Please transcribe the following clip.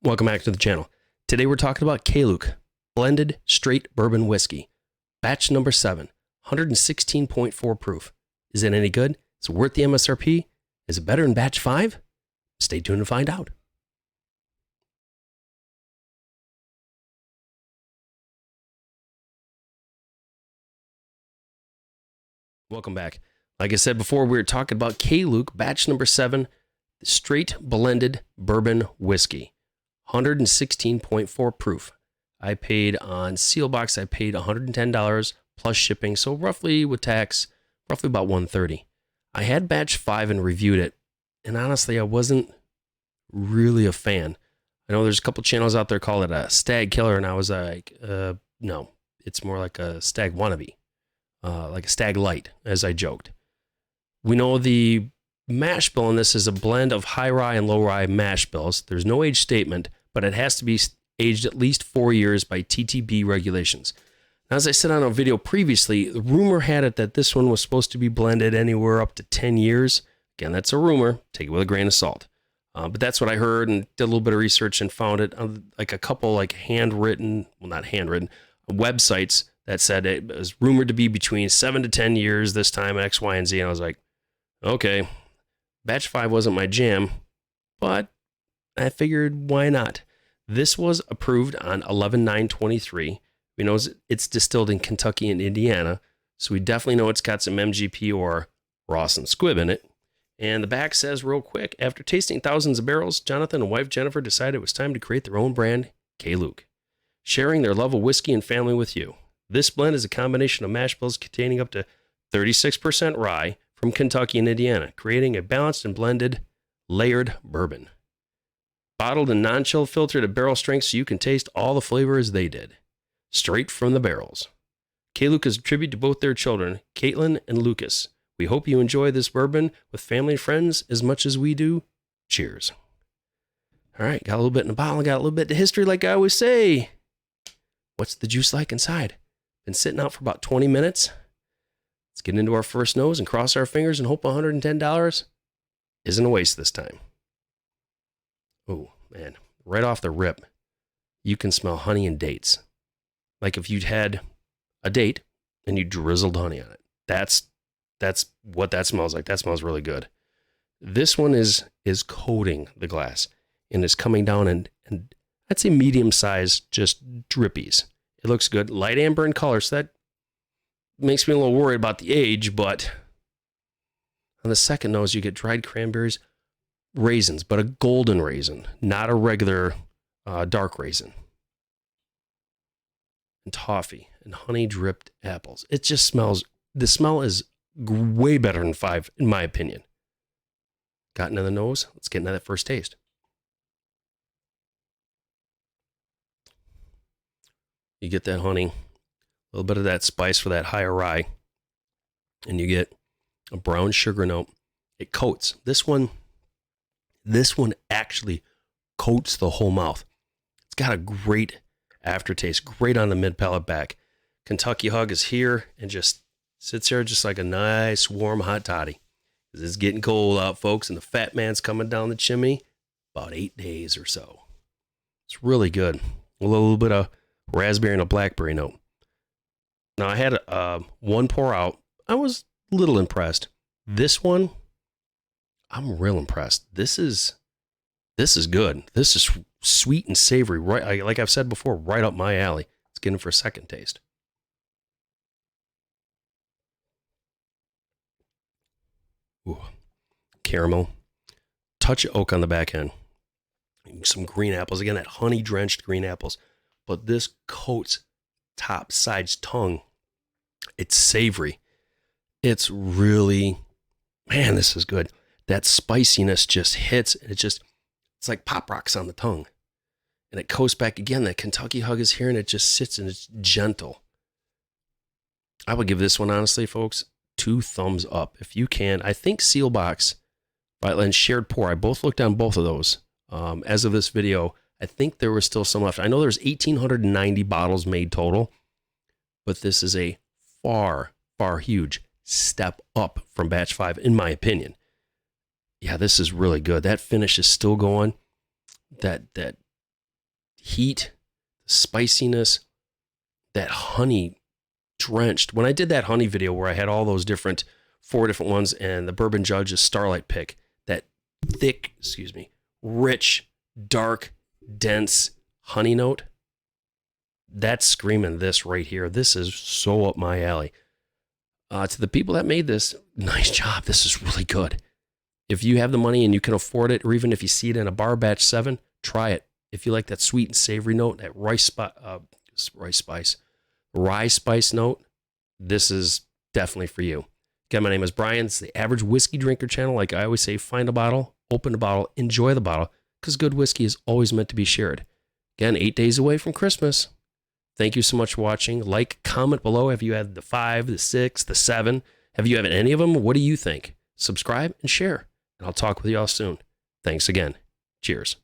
Welcome back to the channel. Today we're talking about K-Luke, blended straight bourbon whiskey. Batch number 7, 116.4 proof. Is it any good? Is it worth the MSRP? Is it better than batch 5? Stay tuned to find out. Welcome back. Like I said before, we were talking about K-Luke, batch number 7, straight blended bourbon whiskey. 116.4 proof. I paid on Sealbox, I paid $110 plus shipping, so roughly with tax, roughly about $130. I had batch 5 and reviewed it, and honestly, I wasn't really a fan. I know there's a couple channels out there call it a stag killer, and I was like, no, it's more like a stag wannabe, like a stag light, as I joked. We know the mash bill in this is a blend of high rye and low rye mash bills. There's no age statement, but it has to be aged at least 4 years by TTB regulations. Now, as I said on a video previously, the rumor had it that this one was supposed to be blended anywhere up to 10 years. Again, that's a rumor. Take it with a grain of salt. But that's what I heard and did a little bit of research and found it on like a couple like handwritten, well, not handwritten, websites that said it was rumored to be between 7 to 10 years this time, X, Y, and Z. And I was like, okay, batch 5 wasn't my jam, but I figured, why not? This was approved on 11/9/23. We know it's distilled in Kentucky and Indiana, so we definitely know it's got some MGP or Ross and Squibb in it. And the back says real quick, after tasting thousands of barrels, Jonathan and wife Jennifer decided it was time to create their own brand, K-Luke, sharing their love of whiskey and family with you. This blend is a combination of mash bills containing up to 36% rye from Kentucky and Indiana, creating a balanced and blended, layered bourbon. Bottled and non-chill filtered at barrel strength so you can taste all the flavor as they did. Straight from the barrels. K-Luke is a tribute to both their children, Caitlin and Lucas. We hope you enjoy this bourbon with family and friends as much as we do. Cheers. All right, got a little bit in the bottle, got a little bit of history like I always say. What's the juice like inside? Been sitting out for about 20 minutes. Let's get into our first nose and cross our fingers and hope $110 isn't a waste this time. Oh, man. Right off the rip, you can smell honey and dates. Like if you'd had a date and you drizzled honey on it. That's what that smells like. That smells really good. This one is coating the glass and is coming down and I'd say medium size, just drippies. It looks good. Light amber in color, so that makes me a little worried about the age, but on the second nose, you get dried cranberries, raisins, but a golden raisin, not a regular dark raisin. And toffee and honey dripped apples. It just smells, the smell is way better than 5, in my opinion. Got into the nose. Let's get into that first taste. You get that honey, a little bit of that spice for that higher rye, and you get a brown sugar note. It coats. This one actually coats the whole mouth. It's got a great aftertaste, great on the mid-palate back. Kentucky Hug is here and just sits here just like a nice, warm, hot toddy. It's getting cold out, folks, and the fat man's coming down the chimney about 8 days or so. It's really good. A little bit of raspberry and a blackberry note. Now, I had one pour out. I was a little impressed. This one, I'm real impressed. This is good. This is sweet and savory. Right, like I've said before, right up my alley. Let's get in for a second taste. Ooh, caramel, touch of oak on the back end. Some green apples. Again, that honey-drenched green apples. But this coats top, sides, tongue. It's savory. It's really, man, this is good. That spiciness just hits, and it's like Pop Rocks on the tongue. And it coats back again. That Kentucky Hug is here, and it just sits, and it's gentle. I would give this one, honestly, folks, 2 thumbs up. If you can, I think Sealbox, and Shared Pour, I both looked on both of those. As of this video, I think there was still some left. I know there's 1,890 bottles made total, but this is a far, far huge step up from batch 5, in my opinion. Yeah, this is really good. That finish is still going. That heat, the spiciness, that honey drenched. When I did that honey video where I had all those different, 4 different ones, and the Bourbon Judge's Starlight pick, that thick, rich, dark, dense honey note, that's screaming this right here. This is so up my alley. To the people that made this, nice job. This is really good. If you have the money and you can afford it, or even if you see it in a bar batch 7, try it. If you like that sweet and savory note, that rye spice note, this is definitely for you. Again, my name is Brian. It's the Average Whiskey Drinker channel. Like I always say, find a bottle, open the bottle, enjoy the bottle, because good whiskey is always meant to be shared. Again, 8 days away from Christmas. Thank you so much for watching. Like, comment below. Have you had the 5, the 6, the 7? Have you had any of them? What do you think? Subscribe and share. And I'll talk with you all soon. Thanks again. Cheers.